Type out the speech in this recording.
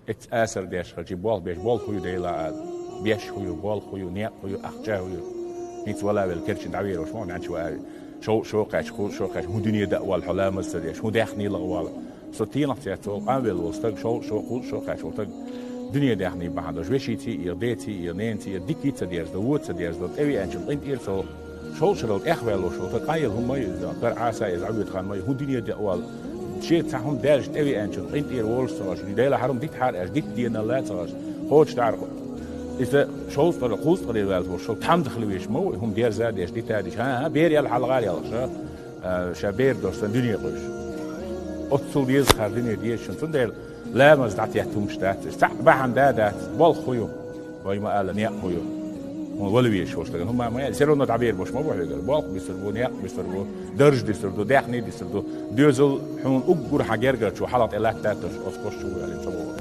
ات آسر ديش خلجي بول خيو ديلا بيش خيو بول خيو نيق خيو أخجا خيو نيت ولا بالكرش دعوير وش ما نعنش وقاوي شو قاش هو دنيا دأوال حلامة سديش هو داخني لغوال ستينا تياتو قابل وستق شو قاش وستق دنيا داخني بعد جوشيتي يرديتي يرنينتي ديكي تديرز دوت تديرز دوت أبي أنشل انت إيرسو شو إخوال وشو تقايل هم قر عاسا يزعوي خان ماي هو دنيا دأوال شيء تاعهم دارج أبي أنشل انت إير وولز تراش ديلا حرم ديك حار ديك دينا لا تراش خوش تعرف إذا شو صار خوش صار يوالد وشو تحمد خلويش مو هم دير زاد يش دي تاديش ها بير يلا حلقة يلا شابير دوستان دنيا قش أتصل ديز خار دنيا ديش شنو دير لامز دعت يهتم شتات بعهم دادات بول خيو ويما قال نيا خيو ولا بيش وش لكن هم ما يصيروا نتعبير مش ما بروح يقول بول بيصيروا نيا بيصيروا درج بيصيروا داخني بيصيروا ديوزل حون أكبر حجر شو حلط إلاك تاتش أسقش شو يعني